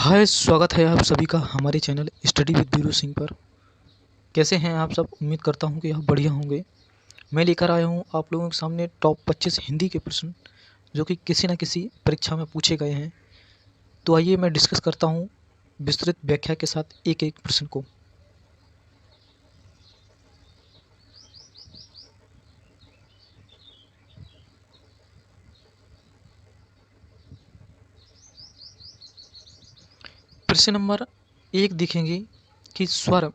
हाय, स्वागत है आप सभी का हमारे channel study with Veeru Singh पर। कैसे हैं आप सब? उम्मीद करता हूं कि आप बढ़िया होंगे। मैं लेकर आया हूं आप लोगों के सामने टॉप 25 हिंदी के प्रश्न जो कि किसी न किसी परीक्षा में पूछे गए हैं। तो आइए मैं डिस्कस करता हूं विस्तृत व्याख्या के साथ एक एक प्रश्न को। प्रश्न नंबर 1 देखेंगे कि स्वर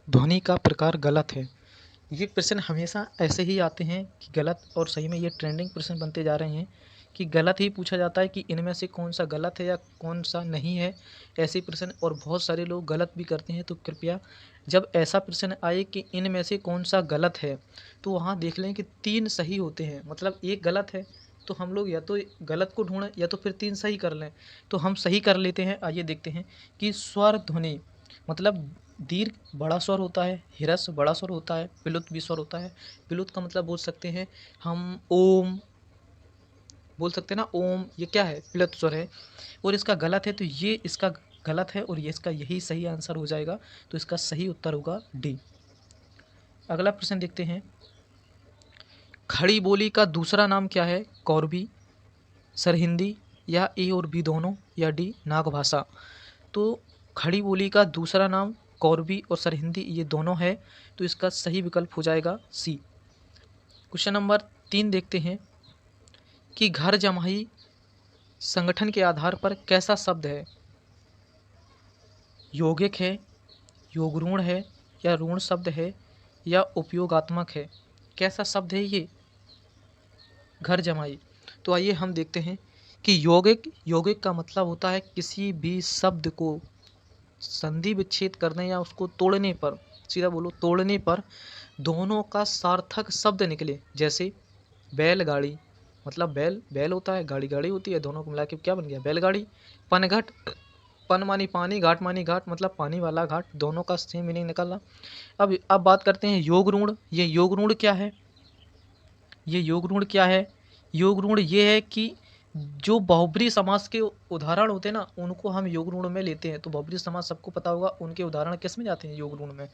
ध्वनि का प्रकार गलत है। ये प्रश्न हमेशा ऐसे ही आते हैं कि गलत और सही में ये ट्रेंडिंग प्रश्न बनते जा रहे हैं कि गलत ही पूछा जाता है कि इनमें से कौन सा गलत है या कौन सा नहीं है। ऐसे प्रश्न और बहुत सारे लोग गलत भी करते हैं। तो कृपया जब ऐसा प्रश्न आए कि इनमें से कौन सा गलत है तो वहाँ देख लें कि 3 सही होते हैं, मतलब एक गलत है तो हम लोग या तो गलत को ढूंढें या तो फिर 3 सही कर लें। तो हम सही कर लेते हैं। आइए देखते हैं कि स्वर ध्वनि मतलब दीर्घ बड़ा स्वर होता है, ह्रस्व बड़ा स्वर होता है, प्लुत भी स्वर होता है। प्लुत का मतलब बोल सकते हैं हम ओम, बोल सकते हैं ना ओम, ये क्या है? प्लुत स्वर है। और इसका गलत है तो ये इसका गलत है और ये इसका यही सही आंसर हो जाएगा। तो इसका सही उत्तर होगा डी। अगला प्रश्न देखते हैं। खड़ी बोली का दूसरा नाम क्या है? कौरवी, सरहिंदी या ए और बी दोनों या डी नागभाषा। तो खड़ी बोली का दूसरा नाम कौरवी और सरहिंदी ये दोनों है। तो इसका सही विकल्प हो जाएगा सी। क्वेश्चन नंबर 3 देखते हैं कि घर जमाई संगठन के आधार पर कैसा शब्द है? यौगिक है, योगरूढ़ है या ऋण शब्द है या उपयोगात्मक है? कैसा शब्द है ये घर जमाई? तो आइए हम देखते हैं कि यौगिक यौगिक का मतलब होता है किसी भी शब्द को संधि विच्छेद करने या उसको तोड़ने पर, सीधा बोलो तोड़ने पर दोनों का सार्थक शब्द निकले। जैसे बैलगाड़ी, मतलब बैल बैल होता है, गाड़ी गाड़ी होती है, दोनों को मिला के क्या बन गया? बैलगाड़ी। पनघट, पन मानी पानी, घाट मानी घाट, मतलब पानी वाला घाट, दोनों का सेम मीनिंग निकला। अब बात करते हैं योग ऋण। ये योग ऋण क्या है? ये योग ऋण क्या है? योग ऋण ये है कि जो बहुब्री समास के उदाहरण होते हैं ना उनको हम योग ऋण में लेते हैं। तो बहुब्री समास सबको पता होगा, उनके उदाहरण किस में जाते हैं? योग ऋण में।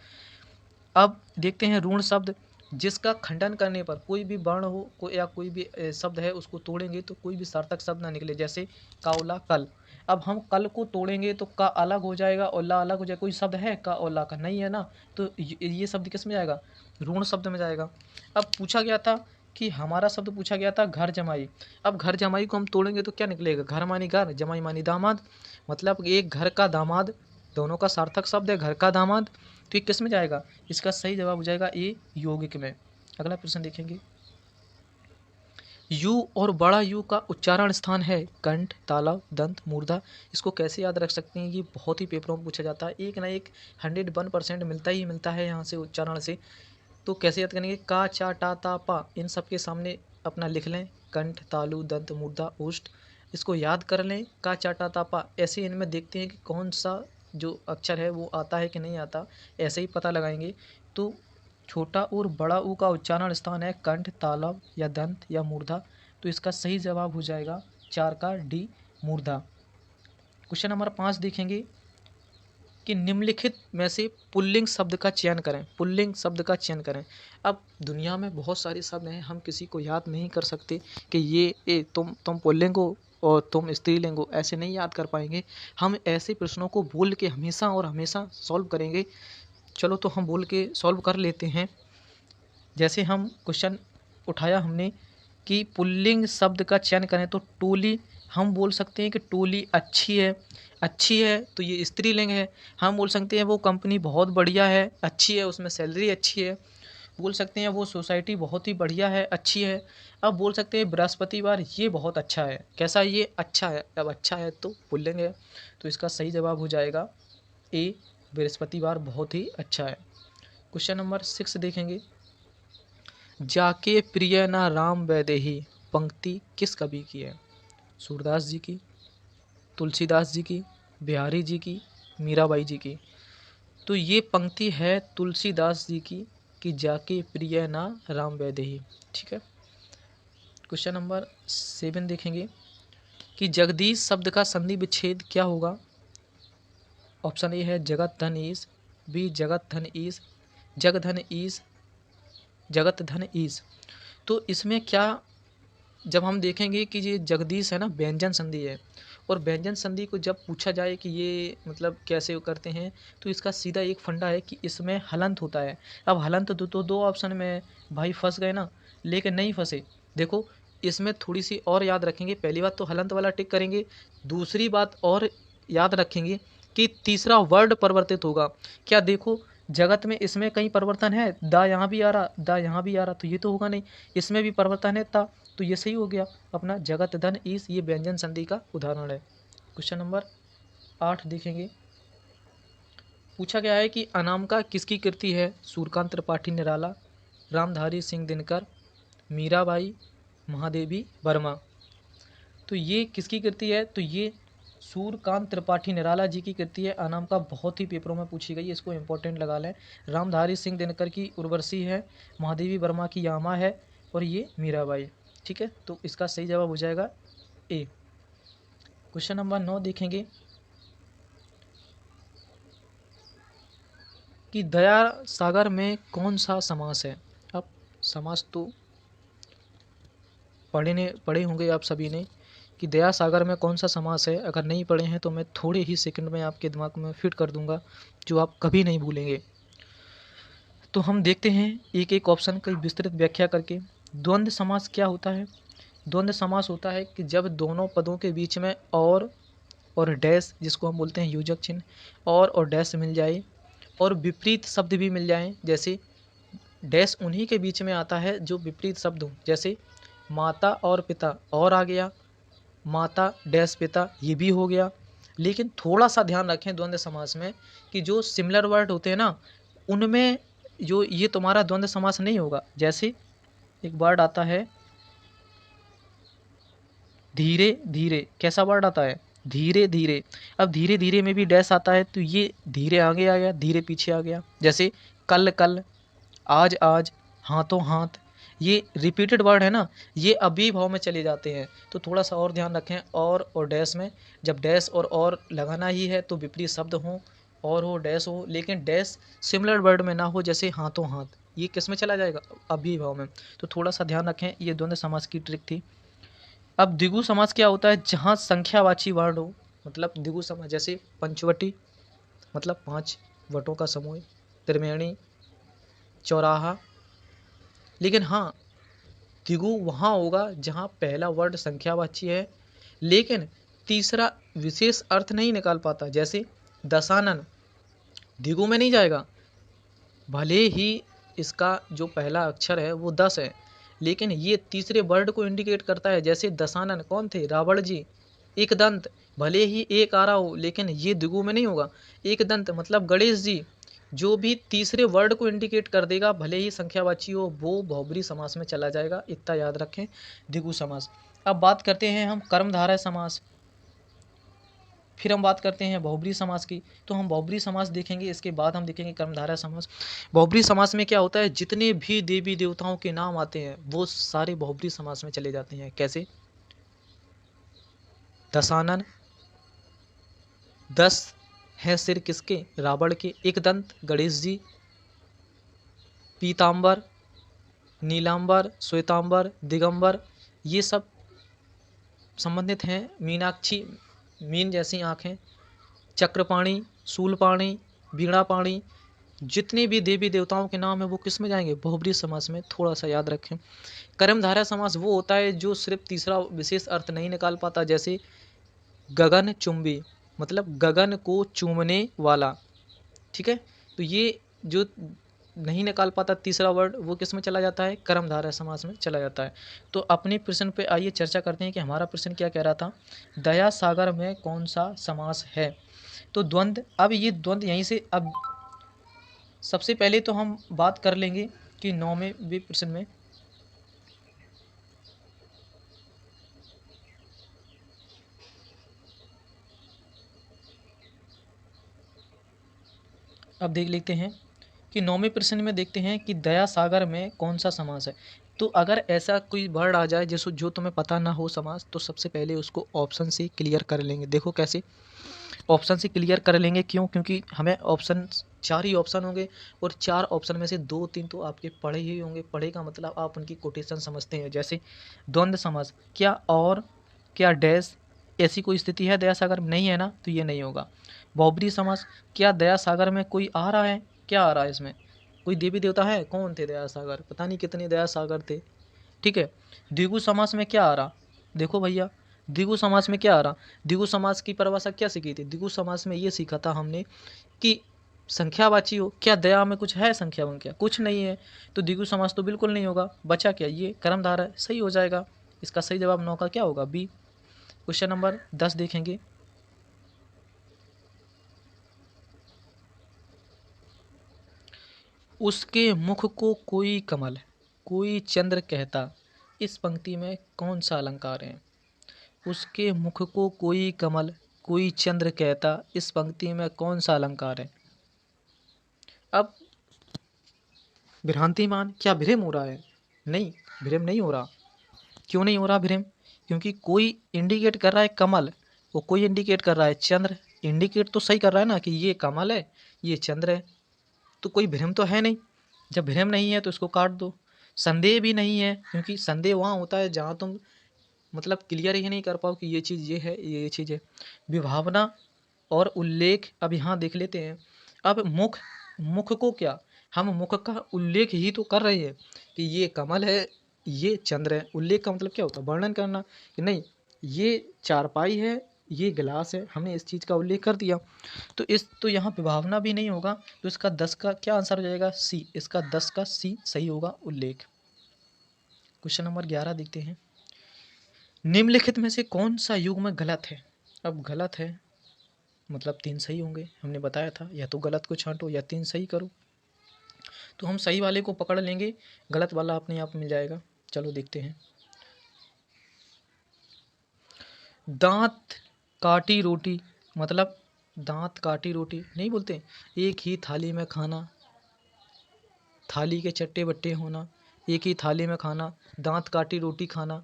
अब देखते हैं ऋण शब्द जिसका खंडन करने पर कोई भी वर्ण हो या कोई भी शब्द है उसको तोड़ेंगे तो कोई भी सार्थक शब्द ना निकले। जैसे काउला कल। अब हम कल को तोड़ेंगे तो का अलग हो जाएगा और ला अलग हो जाएगा। कोई शब्द है का और ला का? नहीं है ना। तो ये शब्द किस में जाएगा? ऋण शब्द में जाएगा। अब पूछा गया था कि हमारा शब्द पूछा गया था घर जमाई। अब घर जमाई को हम तोड़ेंगे तो क्या निकलेगा? घर मानी घर, जमाई मानी दामाद, मतलब एक घर का दामाद, दोनों का सार्थक शब्द है घर का दामाद। तो ये किस में जाएगा? इसका सही जवाब हो जाएगा ए यौगिक में। अगला प्रश्न देखेंगे। यू और बड़ा यू का उच्चारण स्थान है कंठ, तालव, दंत, मूर्धा। इसको कैसे याद रख सकते हैं? ये बहुत ही पेपरों में पूछा जाता है। एक ना एक 101% मिलता ही मिलता है यहाँ से उच्चारण से। तो कैसे याद करेंगे? का, चा, टा, ता, पा, इन सब के सामने अपना लिख लें कंठ, तालु, दंत, मूर्धा, ओष्ठ। इसको याद कर लें का, चा, टा, ता, पा। ऐसे इनमें देखते हैं कि कौन सा जो अक्षर है वो आता है कि नहीं आता, ऐसे ही पता लगाएंगे। तो छोटा और बड़ा ऊ का उच्चारण स्थान है कंठ, तालव या दंत या मूर्धा। तो इसका सही जवाब हो जाएगा 4 का डी मूर्धा। क्वेश्चन नंबर 5 देखेंगे कि निम्नलिखित में से पुल्लिंग शब्द का चयन करें। पुल्लिंग शब्द का चयन करें। अब दुनिया में बहुत सारे शब्द हैं, हम किसी को याद नहीं कर सकते कि ये तुम पुल्लिंग हो और तुम स्त्रीलिंग हो, ऐसे नहीं याद कर पाएंगे। हम ऐसे प्रश्नों को बोल के हमेशा और हमेशा सॉल्व करेंगे। चलो तो हम बोल के सॉल्व कर लेते हैं। जैसे हम क्वेश्चन उठाया हमने कि पुल्लिंग शब्द का चयन करें तो टोली, हम बोल सकते हैं कि टोली अच्छी है। अच्छी है तो ये स्त्रीलिंग है। हम बोल सकते हैं वो कंपनी बहुत बढ़िया है, अच्छी है, उसमें सैलरी अच्छी है। बोल सकते हैं वो सोसाइटी बहुत ही बढ़िया है, अच्छी है। अब बोल सकते हैं बृहस्पतिवार ये बहुत अच्छा है। कैसा? ये अच्छा है। अब अच्छा है तो पुल्लिंग है। तो इसका सही जवाब हो जाएगा ए बृहस्पतिवार बहुत ही अच्छा है। क्वेश्चन नंबर 6 देखेंगे। जाके प्रिय ना राम वैदेही पंक्ति किस कवि की है? सूरदास जी की, तुलसीदास जी की, बिहारी जी की, मीराबाई जी की। तो ये पंक्ति है तुलसीदास जी की कि जाके प्रिय ना राम वैदेही। ठीक है। क्वेश्चन नंबर 7 देखेंगे कि जगदीश शब्द का संधि विच्छेद क्या होगा? ऑप्शन ए है जगत धन ईस, बी जगत धन ईस, जग धन ईस, जगत धन ईस। तो इसमें क्या, जब हम देखेंगे कि ये जगदीश है ना, व्यंजन संधि है, और व्यंजन संधि को जब पूछा जाए कि ये मतलब कैसे वो करते हैं, तो इसका सीधा एक फंडा है कि इसमें हलंत होता है। अब हलंत तो दो ऑप्शन में भाई फंस गए ना, लेकिन नहीं फंसे। देखो इसमें थोड़ी सी और याद रखेंगे, पहली बात तो हलंत वाला टिक करेंगे, दूसरी बात और याद रखेंगे कि तीसरा वर्ड परिवर्तित होगा। क्या देखो जगत में इसमें कहीं परिवर्तन है, दा यहाँ भी आ रहा, दा यहाँ भी आ रहा, तो ये तो होगा नहीं। इसमें भी परिवर्तन है ता, तो ये सही हो गया अपना जगत धन ईस, ये व्यंजन संधि का उदाहरण है। क्वेश्चन नंबर 8 देखेंगे। पूछा गया है कि अनामिका किसकी कृति है? सूर्यकांत त्रिपाठी निराला, रामधारी सिंह दिनकर, मीराबाई, महादेवी वर्मा। तो ये किसकी कृति है? तो ये सूर्यकांत त्रिपाठी निराला जी की कृति है। अनामिका बहुत ही पेपरों में पूछी गई है, इसको इंपॉर्टेंट लगा लें। रामधारी सिंह दिनकर की उर्वशी है, महादेवी वर्मा की यामा है, और ये मीराबाई। ठीक है, तो इसका सही जवाब हो जाएगा ए। क्वेश्चन नंबर 9 देखेंगे कि दया सागर में कौन सा समास है? अब समास तो पढ़े होंगे आप सभी ने कि दया सागर में कौन सा समास है। अगर नहीं पढ़े हैं तो मैं थोड़े ही सेकंड में आपके दिमाग में फिट कर दूंगा, जो आप कभी नहीं भूलेंगे। तो हम देखते हैं एक एक ऑप्शन की विस्तृत व्याख्या करके। द्वंद्व समास क्या होता है? द्वंद्व समास होता है कि जब दोनों पदों के बीच में और डैश, जिसको हम बोलते हैं योजक चिन्ह, और डैश मिल जाए, और विपरीत शब्द भी मिल जाएं। जैसे डैश उन्हीं के बीच में आता है जो विपरीत शब्द हो, जैसे माता और पिता, और आ गया माता डैश पिता, ये भी हो गया। लेकिन थोड़ा सा ध्यान रखें द्वंद्व समास में कि जो सिमिलर वर्ड होते हैं ना, उनमें जो ये तुम्हारा द्वंद्व समास नहीं होगा। जैसे एक वर्ड आता है धीरे धीरे, कैसा वर्ड आता है? धीरे धीरे। अब धीरे धीरे में भी डैश आता है, तो ये धीरे आगे आ गया, धीरे पीछे आ गया। जैसे कल कल, आज आज, हाथों हाथ, ये रिपीटेड वर्ड है ना, ये अभी भाव में चले जाते हैं। तो थोड़ा सा और ध्यान रखें, और डैश में जब डैश और लगाना ही है तो विपरीत शब्द हो, और हो डैश हो, लेकिन डैश सिमिलर वर्ड में ना हो, जैसे हाथों हाथ, ये किस में चला जाएगा? अभी भाव में। तो थोड़ा सा ध्यान रखें, ये द्वंद्व समास की ट्रिक थी। अब द्विगु समास क्या होता है? जहाँ संख्यावाची वर्ड हो, मतलब द्विगु समास। जैसे पंचवटी मतलब 5 वटों का समूह, त्रिवेणी, चौराहा। लेकिन हाँ, द्विगु वहाँ होगा जहाँ पहला वर्ड संख्यावाची है, लेकिन तीसरा विशेष अर्थ नहीं निकाल पाता। जैसे दशानन, द्विगु में नहीं जाएगा, भले ही इसका जो पहला अक्षर है वो 10 है, लेकिन ये तीसरे वर्ड को इंडिकेट करता है। जैसे दशानन कौन थे? रावण जी। एक दंत, भले ही एक आ रहा हो, लेकिन ये द्विगु में नहीं होगा। एक दंत मतलब गणेश जी। जो भी तीसरे वर्ड को इंडिकेट कर देगा, भले ही संख्यावाची हो, वो बहुब्री समास में चला जाएगा। इतना याद रखें द्विगु समास। अब बात करते हैं हम कर्मधारय समास, फिर हम बात करते हैं बहुब्री समास की। तो हम बहुब्री समास देखेंगे, इसके बाद हम देखेंगे कर्मधारय समास। बहुब्री समास में क्या होता है? जितने भी देवी देवताओं के नाम आते हैं वो सारे बहुब्री समास में चले जाते हैं। कैसे? दशानन, 10 है सिर किसके? रावण के। एक दंत गणेश जी, पीताम्बर, नीलांबर, श्वेतांबर, दिगंबर, ये सब संबंधित हैं। मीनाक्षी, मीन जैसी आँखें, चक्रपाणी, शूलपाणी, वीणापाणी, जितने भी देवी देवताओं के नाम है वो किस में जाएंगे? बहुब्री समास में। थोड़ा सा याद रखें। कर्मधारय समास वो होता है जो सिर्फ तीसरा विशेष अर्थ नहीं निकाल पाता। जैसे गगन चुंबी, मतलब गगन को चूमने वाला। ठीक है, तो ये जो नहीं निकाल पाता तीसरा वर्ड, वो किस में चला जाता है? कर्मधारय समास में चला जाता है। तो अपने प्रश्न पे आइए चर्चा करते हैं कि हमारा प्रश्न क्या कह रहा था। दया सागर में कौन सा समास है? तो द्वंद्व, अब ये द्वंद्व यहीं से, अब सबसे पहले तो हम बात कर लेंगे कि 9वें भी प्रश्न में अब देख लेते हैं कि 9वें प्रश्न में देखते हैं कि दया सागर में कौन सा समास है। तो अगर ऐसा कोई वर्ड आ जाए जो तुम्हें पता ना हो समास, तो सबसे पहले उसको ऑप्शन से क्लियर कर लेंगे। देखो कैसे? ऑप्शन से क्लियर कर लेंगे। क्यों? क्योंकि हमें ऑप्शन 4 ही ऑप्शन होंगे और 4 ऑप्शन में से 2-3 तो आपके पढ़े ही होंगे। पढ़े का मतलब आप उनकी कोटेशन समझते हैं। जैसे द्वंद्व समास, क्या और, क्या डैश, ऐसी कोई स्थिति है दया सागर में? नहीं है ना, तो ये नहीं होगा। बहुब्रीहि समास, क्या दया सागर में कोई आ रहा है? क्या आ रहा है इसमें? कोई देवी देवता है? कौन थे दया सागर? पता नहीं कितने दया सागर थे। ठीक है। द्विगु समास में क्या आ रहा? देखो भैया, द्विगु समास में क्या आ रहा? द्विगु समास की परिभाषा क्या सीखी थी? द्विगु समास में ये सीखा था हमने कि संख्यावाची हो। क्या दया में कुछ है संख्या वंख्या? कुछ नहीं है, तो द्विगु समास तो बिल्कुल नहीं होगा। बचा क्या? ये कर्मधारय है, सही हो जाएगा। इसका सही जवाब 9 का क्या होगा? बी। क्वेश्चन नंबर 10 देखेंगे। उसके मुख को कोई कमल, कोई चंद्र कहता, इस पंक्ति में कौन सा अलंकार है? उसके मुख को कोई कमल, कोई चंद्र कहता, इस पंक्ति में कौन सा अलंकार है? अब भ्रांतिमान, क्या भ्रम हो रहा है? नहीं, भ्रम नहीं हो रहा। क्यों नहीं हो रहा भ्रम? क्योंकि कोई इंडिकेट कर रहा है कमल, वो कोई इंडिकेट कर रहा है चंद्र। इंडिकेट तो सही कर रहा है ना कि ये कमल है, ये चंद्र है, तो कोई भ्रम तो है नहीं। जब भ्रम नहीं है तो इसको काट दो। संदेह भी नहीं है, क्योंकि संदेह वहाँ होता है जहाँ तुम मतलब क्लियर ही नहीं कर पाओ कि ये चीज़ ये है, ये चीज़ है। विभावना और उल्लेख अब यहाँ देख लेते हैं। अब मुख, मुख को क्या, हम मुख का उल्लेख ही तो कर रहे हैं कि ये कमल है, ये चंद्र है। उल्लेख का मतलब क्या होता है? वर्णन करना कि नहीं ये चारपाई है, ये गिलास है, हमने इस चीज़ का उल्लेख कर दिया। तो यहाँ विभावना भी नहीं होगा, तो इसका 10 का क्या आंसर हो जाएगा? सी। इसका 10 का सी सही होगा, उल्लेख। क्वेश्चन नंबर 11 देखते हैं। निम्नलिखित में से कौन सा युग्म गलत है? अब गलत है मतलब 3 सही होंगे, हमने बताया था। या तो गलत को छांटो या 3 सही करो। तो हम सही वाले को पकड़ लेंगे, गलत वाला अपने आप मिल जाएगा। चलो देखते हैं। दांत काटी रोटी, मतलब दांत काटी रोटी नहीं बोलते। एक ही थाली में खाना, थाली के चट्टे बट्टे होना, एक ही थाली में खाना, दांत काटी रोटी खाना,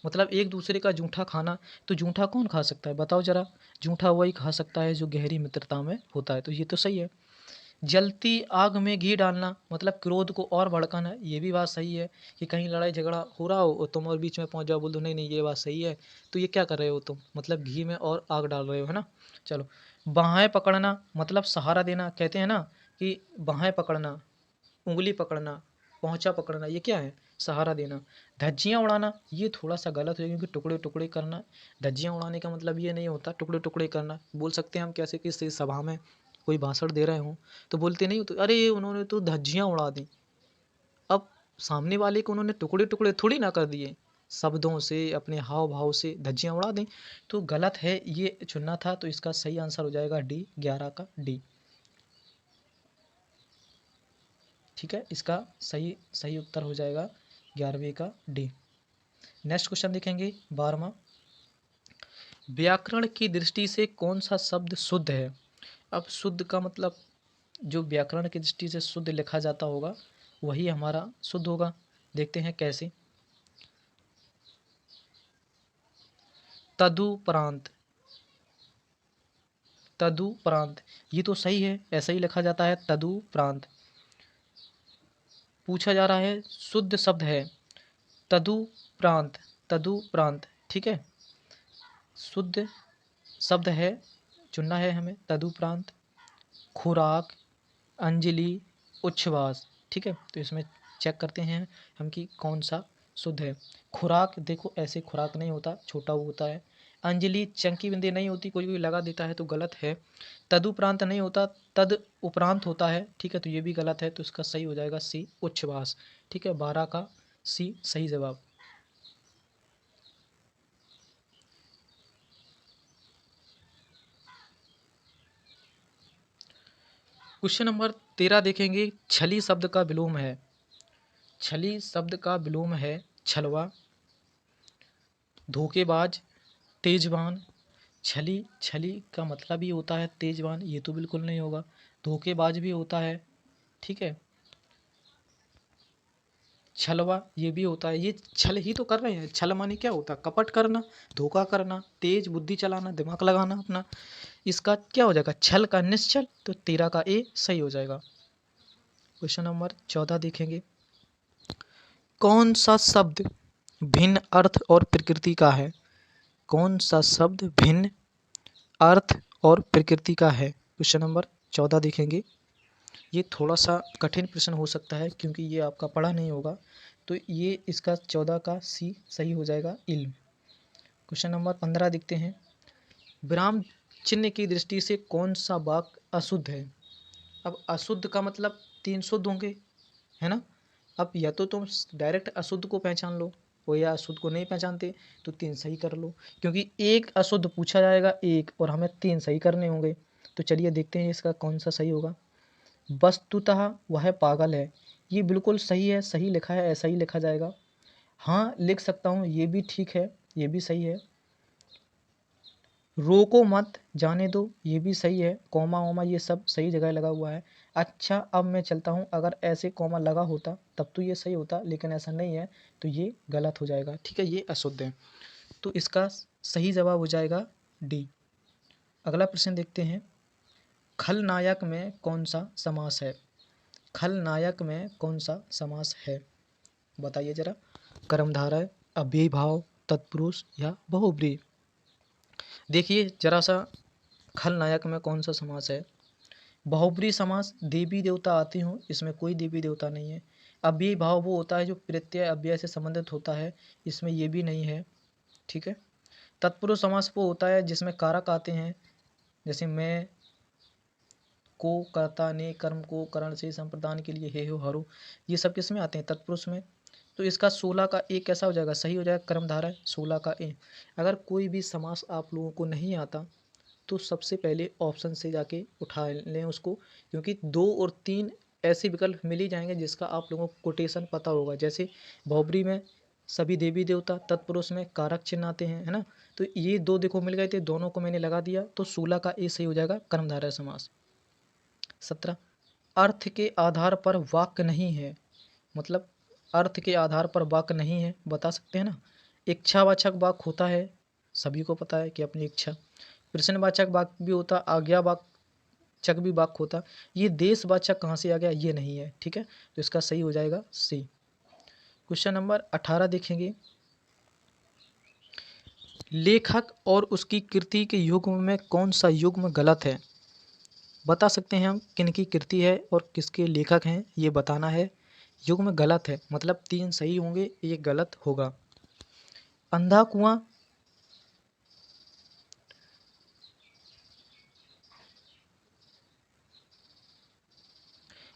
मतलब एक दूसरे का जूठा खाना। तो जूठा कौन खा सकता है बताओ जरा? जूठा वही खा सकता है जो गहरी मित्रता में होता है, तो ये तो सही है। जलती आग में घी डालना, मतलब क्रोध को और भड़काना, ये भी बात सही है। कि कहीं लड़ाई झगड़ा हो रहा हो और तुम और बीच में पहुंच जाओ, बोल दो नहीं नहीं ये बात सही है, तो ये क्या कर रहे हो तुम? मतलब घी में और आग डाल रहे हो, है ना। चलो, बाहें पकड़ना, मतलब सहारा देना। कहते हैं ना कि बाहें पकड़ना, उंगली पकड़ना, पहुंचा पकड़ना, ये क्या है? सहारा देना। धज्जियाँ उड़ाना, ये थोड़ा सा गलत है क्योंकि टुकड़े टुकड़े करना। धज्जियाँ उड़ाने का मतलब ये नहीं होता टुकड़े टुकड़े करना। बोल सकते हैं हम कैसे, किसी सभा में कोई भाषण दे रहे हों तो बोलते नहीं हो तो अरे उन्होंने तो धज्जियाँ उड़ा दी। अब सामने वाले को उन्होंने टुकड़े टुकड़े थोड़ी ना कर दिए, शब्दों से, अपने हाव भाव से धज्जियाँ उड़ा दें। तो गलत है, ये चुनना था। तो इसका सही आंसर हो जाएगा डी, 11 का डी। ठीक है, इसका सही सही उत्तर हो जाएगा 11वें का डी। नेक्स्ट क्वेश्चन देखेंगे 12वां। व्याकरण की दृष्टि से कौन सा शब्द शुद्ध है? अब शुद्ध का मतलब जो व्याकरण की दृष्टि से शुद्ध लिखा जाता होगा वही हमारा शुद्ध होगा। देखते हैं कैसे। तदुपरांत, तदुपरांत, ये तो सही है, ऐसा ही लिखा जाता है तदुपरांत। पूछा जा रहा है शुद्ध शब्द है तदुपरांत, तदुपरांत। ठीक है, शुद्ध शब्द है, चुनना है हमें तदुपरांत। खुराक, अंजलि, उच्छ्वास। ठीक है, तो इसमें चेक करते हैं हम कि कौन सा शुद्ध है। खुराक, देखो ऐसे खुराक नहीं होता, छोटा वो होता है। अंजलि चंकी बिंदी नहीं होती, कोई कोई लगा देता है तो गलत है। तदुपरांत नहीं होता, तद उपरांत होता है। ठीक है, तो ये भी गलत है, तो इसका सही हो जाएगा सी, उच्छ्वास। ठीक है, 12 का सी सही जवाब। क्वेश्चन नंबर 13 देखेंगे। छली शब्द का विलोम है, छली शब्द का विलोम है छलवा, धोखेबाज, तेजवान। छली, छली का मतलब ही होता है तेजवान, ये तो बिल्कुल नहीं होगा। धोखेबाज भी होता है, ठीक है। छलवा ये भी होता है, ये छल ही तो कर रहे हैं। छल माने क्या होता है? कपट करना, धोखा करना, तेज बुद्धि चलाना, दिमाग लगाना अपना। इसका क्या हो जाएगा, छल का निश्चल, तो 13 का ए सही हो जाएगा। क्वेश्चन नंबर 14 देखेंगे, कौन सा शब्द भिन्न अर्थ और प्रकृति का है? कौन सा शब्द भिन्न अर्थ और प्रकृति का है? क्वेश्चन नंबर 14 देखेंगे। ये थोड़ा सा कठिन प्रश्न हो सकता है क्योंकि ये आपका पढ़ा नहीं होगा, तो ये इसका 14 का सी सही हो जाएगा, इल्म। क्वेश्चन नंबर 15 देखते हैं, विराम चिन्ह की दृष्टि से कौन सा वाक्य अशुद्ध है? अब अशुद्ध का मतलब 3 शुद्ध होंगे, है ना। अब या तो तुम डायरेक्ट अशुद्ध को पहचान लो, वो या अशुद्ध को नहीं पहचानते तो 3 सही कर लो, क्योंकि एक अशुद्ध पूछा जाएगा एक, और हमें 3 सही करने होंगे। तो चलिए देखते हैं इसका कौन सा सही होगा। वस्तुतः वह पागल है, ये बिल्कुल सही है, सही लिखा है, ऐसा ही लिखा जाएगा। हाँ लिख सकता हूँ, ये भी ठीक है, ये भी सही है। रोको मत, जाने दो, ये भी सही है। कॉमा वॉमा ये सब सही जगह लगा हुआ है। अच्छा अब मैं चलता हूँ, अगर ऐसे कॉमा लगा होता तब तो ये सही होता, लेकिन ऐसा नहीं है तो ये गलत हो जाएगा। ठीक है, ये अशुद्ध है, तो इसका सही जवाब हो जाएगा डी। अगला प्रश्न देखते हैं, खलनायक में कौन सा समास है? खलनायक में कौन सा समास है, बताइए जरा। कर्मधारय, अव्ययी भाव, तत्पुरुष या बहुब्रीहि? देखिए जरा सा, खलनायक में कौन सा समास है? बहुब्रीहि समास, देवी देवता आते हों, इसमें कोई देवी देवता नहीं है। अव्ययी भाव वो होता है जो प्रत्यय अव्यय से संबंधित होता है, इसमें ये भी नहीं है। ठीक है। तत्पुरुष समास वो होता है जिसमें कारक आते हैं, जैसे मैं, को, कर्ता, ने, कर्म को, करण से, संप्रदान के लिए, हे हो, हरो, ये सब किस में आते हैं? तत्पुरुष में। तो इसका 16 का ए कैसा हो जाएगा? सही हो जाएगा, कर्मधारय 16 का ए। अगर कोई भी समास आप लोगों को नहीं आता तो सबसे पहले ऑप्शन से जाके उठा लें उसको, क्योंकि 2 और 3 ऐसे विकल्प मिल ही जाएंगे जिसका आप लोगों को कोटेशन पता होगा। जैसे बहुब्रीहि में सभी देवी देवता, तत्पुरुष में कारक चिन्ह आते हैं, है ना। तो ये 2 देखो मिल गए थे, दोनों को मैंने लगा दिया, तो 16 का ए सही हो जाएगा, कर्मधारय समास। 17, अर्थ के आधार पर वाक्य नहीं है, मतलब अर्थ के आधार पर वाक्य नहीं है, बता सकते हैं ना। इच्छावाचक वाक्य होता है, सभी को पता है कि अपनी इच्छा। प्रश्नवाचक वाक्य भी होता, आज्ञावाचक भी वाक्य होता। ये देशवाचक कहाँ से आ गया, ये नहीं है। ठीक है, तो इसका सही हो जाएगा सी। क्वेश्चन नंबर 18 देखेंगे, लेखक और उसकी कृति के युग्म में कौन सा युग्म गलत है? बता सकते हैं हम किन की कृति है और किसके लेखक हैं, ये बताना है। युग्म गलत है मतलब 3 सही होंगे, एक गलत होगा। अंधा कुआं,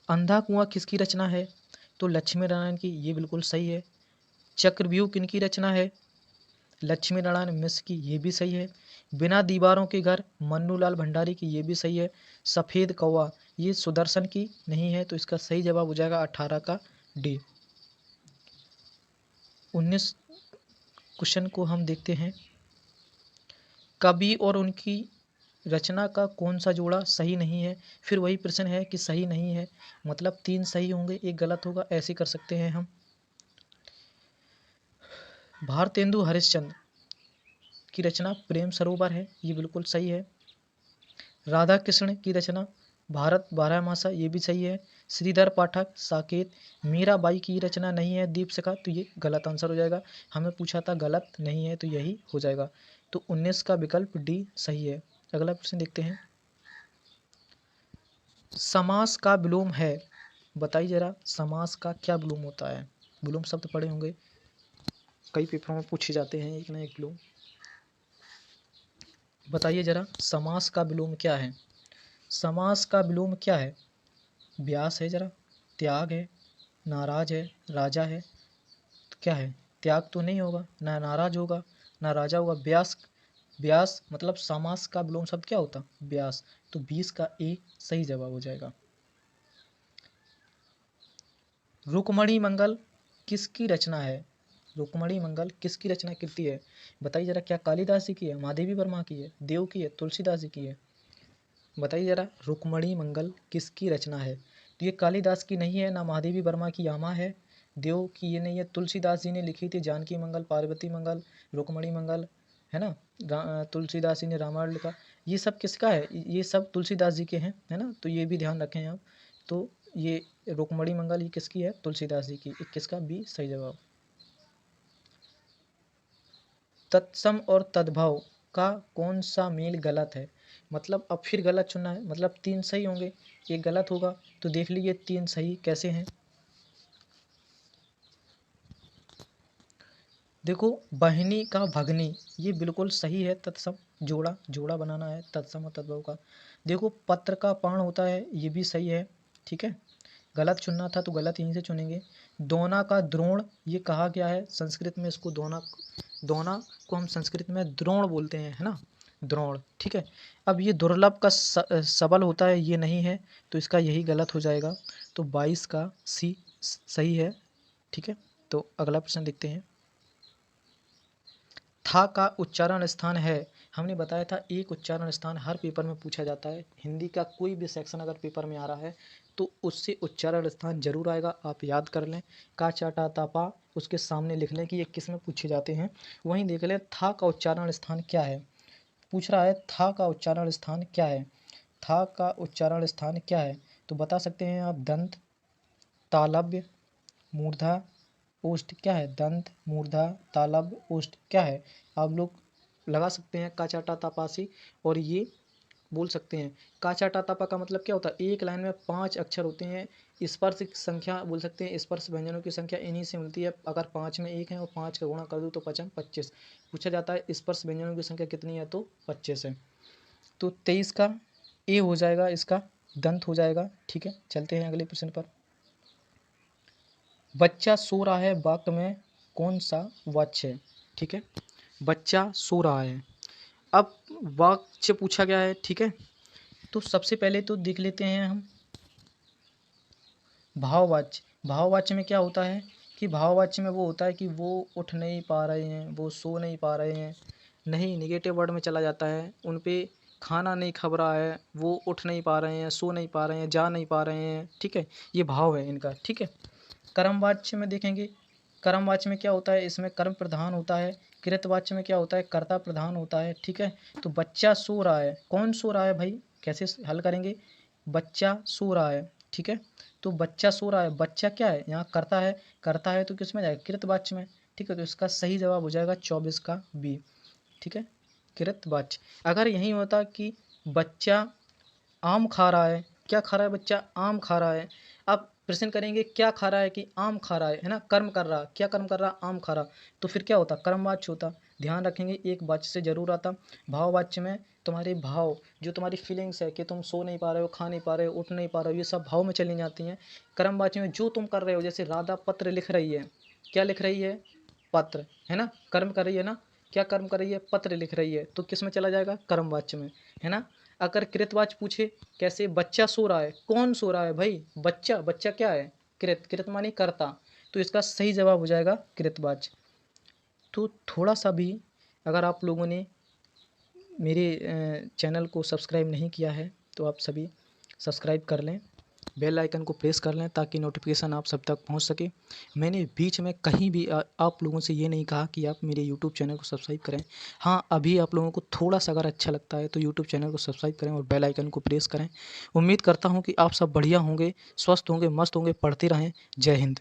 अंधा कुआं किसकी रचना है? तो लक्ष्मी नारायण की, ये बिल्कुल सही है। चक्रव्यूह किनकी रचना है? लक्ष्मी नारायण मिश्र की, ये भी सही है। बिना दीवारों के घर, मन्नूलाल भंडारी की, ये भी सही है। सफ़ेद कौवा, ये सुदर्शन की नहीं है, तो इसका सही जवाब हो जाएगा 18 का डी। 19 क्वेश्चन को हम देखते हैं, कवि और उनकी रचना का कौन सा जोड़ा सही नहीं है? फिर वही प्रश्न है कि सही नहीं है मतलब 3 सही होंगे, एक गलत होगा, ऐसे कर सकते हैं हम। भारतेंदु हरिश्चंद्र की रचना प्रेम सरोवर है, ये बिल्कुल सही है। राधा कृष्ण की रचना भारत बारहमासा, ये भी सही है। श्रीधर पाठक साकेत, मीराबाई की रचना नहीं है दीपशिखा, तो ये गलत आंसर हो जाएगा। हमें पूछा था गलत नहीं है, तो यही हो जाएगा। तो 19 का विकल्प डी सही है। अगला प्रश्न देखते हैं, समास का विलोम है, बताइए जरा समास का क्या विलोम होता है? विलोम शब्द पढ़े होंगे, कई पेपरों में पूछे जाते हैं एक ना एक विलोम। बताइए जरा समास का विलोम क्या है? समास का विलोम क्या है? व्यास है जरा, त्याग है, नाराज है, राजा है, तो क्या है? त्याग तो नहीं होगा, ना नाराज होगा, ना राजा होगा। व्यास, व्यास मतलब समास का विलोम शब्द क्या होता? व्यास, तो 20 का ए सही जवाब हो जाएगा। रुक्मणी मंगल किसकी रचना है? रुक्मणी मंगल किसकी रचना कृति है? बताइए जरा, क्या कालिदास जी की है, महादेवी वर्मा की है, देव की है, तुलसीदास जी की है? बताइए जरा, रुक्मणी मंगल किसकी रचना है? तो ये कालिदास की नहीं है, ना महादेवी वर्मा की यामा है, देव की ये नहीं है, तुलसीदास जी ने लिखी थी जानकी मंगल, पार्वती मंगल, रुक्मणी मंगल, है ना। तुलसीदास जी ने रामायण लिखा। ये सब किसका है? ये सब तुलसीदास जी के हैं, है ना? तो ये भी ध्यान रखें आप। तो ये रुक्मणी मंगल ये किसकी है? तुलसीदास जी की। 21 का बी सही जवाब। तत्सम और तद्भव का कौन सा मेल गलत है? मतलब अब फिर गलत चुनना है, मतलब 3 सही होंगे, एक गलत होगा। तो देख लीजिए 3 सही कैसे हैं। देखो, बहिनी का भगनी ये बिल्कुल सही है। तत्सम जोड़ा जोड़ा बनाना है तत्सम और तद्भव का। देखो, पत्र का पाण होता है, ये भी सही है, ठीक है। गलत चुनना था तो गलत यहीं से चुनेंगे। दोना का द्रोण ये कहा गया है संस्कृत में, इसको दोना दोना को हम संस्कृत में द्रोण बोलते हैं, है ना, द्रोण, ठीक है। अब ये दुर्लभ का सबल होता है, ये नहीं है, तो इसका यही गलत हो जाएगा। तो 22 का सी सही है, ठीक है। तो अगला प्रश्न देखते हैं। था का उच्चारण स्थान है। हमने बताया था एक उच्चारण स्थान हर पेपर में पूछा जाता है। हिंदी का कोई भी सेक्शन अगर पेपर में आ रहा है तो उससे उच्चारण स्थान जरूर आएगा, आप याद कर लें। का चाटा तापा उसके सामने लिख लें कि ये किस में पूछे जाते हैं। वहीं देख लें था का उच्चारण स्थान क्या है। पूछ रहा है था का उच्चारण स्थान क्या है। था का उच्चारण स्थान क्या है, तो बता सकते हैं आप। दंत, तालव्य, मूर्धा, ओष्ठ क्या है। दंत, मूर्धा, तालव्य, ओष्ठ क्या है। आप लोग लगा सकते हैं काचाटा तपासी और ये बोल सकते हैं। काचाटा तपा का मतलब क्या होता है, एक लाइन में 5 अक्षर होते हैं। स्पर्श की संख्या बोल सकते हैं, स्पर्श व्यंजनों की संख्या इन्हीं से मिलती है। अगर 5 में 1 है और 5 का गुणा कर दूँ तो 5 25। पूछा जाता है स्पर्श व्यंजनों की संख्या कितनी है, तो 25 है। तो 23 का ए हो जाएगा, इसका दंत हो जाएगा, ठीक है। चलते हैं अगले प्रश्न पर। बच्चा सो रहा है वाक्य में कौन सा वाच्य है, ठीक है। बच्चा सो रहा है, अब वाक्य पूछा गया है, ठीक है। तो सबसे पहले तो देख लेते हैं हम भाववाच्य। भाववाच्य में क्या होता है कि भाववाच्य में वो होता है कि वो उठ नहीं पा रहे हैं, वो सो नहीं पा रहे हैं। नहीं, निगेटिव वर्ड में चला जाता है। उन पे खाना नहीं खब रहा है, वो उठ नहीं पा रहे हैं, सो नहीं पा रहे हैं, जा नहीं पा रहे हैं, ठीक है। ये भाव है इनका, ठीक है। कर्मवाच्य में देखेंगे, कर्मवाच्य में क्या होता है, इसमें कर्म प्रधान होता है। कृतवाच्य में क्या होता है, कर्ता प्रधान होता है, ठीक है। तो बच्चा सो रहा है, कौन सो रहा है भाई, कैसे हल करेंगे। बच्चा सो रहा है, ठीक है। तो बच्चा सो रहा है, बच्चा क्या है यहाँ, करता है। करता है तो किस में जाएगा, कृतवाच्य में, ठीक है। तो इसका सही जवाब हो जाएगा 24 का बी, ठीक है, कृतवाच्य। अगर यही होता कि बच्चा आम खा रहा है, क्या खा रहा है बच्चा, आम खा रहा है। अब प्रश्न करेंगे क्या खा रहा है कि आम खा रहा है ना, कर्म कर रहा, क्या कर्म कर रहा, आम खा रहा। तो फिर क्या होता, कर्मवाच्य होता। ध्यान रखेंगे एक वाच्य से जरूर आता। भाववाच्य में तुम्हारे भाव, जो तुम्हारी फीलिंग्स है कि तुम सो नहीं पा रहे हो, खा नहीं पा रहे हो, उठ नहीं पा रहे हो, ये सब भाव में चली जाती हैं। कर्मवाच्य में जो तुम कर रहे हो, जैसे राधा पत्र लिख रही है, क्या लिख रही है, पत्र, है ना, कर्म कर रही है ना, क्या कर्म कर रही है, पत्र लिख रही है, तो किस में चला जाएगा, कर्मवाच्य में, है ना। अगर कृतवाच्य पूछे कैसे, बच्चा सो रहा है, कौन सो रहा है भाई, बच्चा, बच्चा क्या है, कृत, कृत मानी करता। तो इसका सही जवाब हो जाएगा कृतवाच्य। तो थोड़ा सा भी अगर आप लोगों ने मेरे चैनल को सब्सक्राइब नहीं किया है तो आप सभी सब्सक्राइब कर लें, बेल आइकन को प्रेस कर लें ताकि नोटिफिकेशन आप सब तक पहुंच सके। मैंने बीच में कहीं भी आप लोगों से ये नहीं कहा कि आप मेरे यूट्यूब चैनल को सब्सक्राइब करें। हाँ, अभी आप लोगों को थोड़ा सा अगर अच्छा लगता है तो यूट्यूब चैनल को सब्सक्राइब करें और बेल आइकन को प्रेस करें। उम्मीद करता हूँ कि आप सब बढ़िया होंगे, स्वस्थ होंगे, मस्त होंगे, पढ़ते रहें। जय हिंद।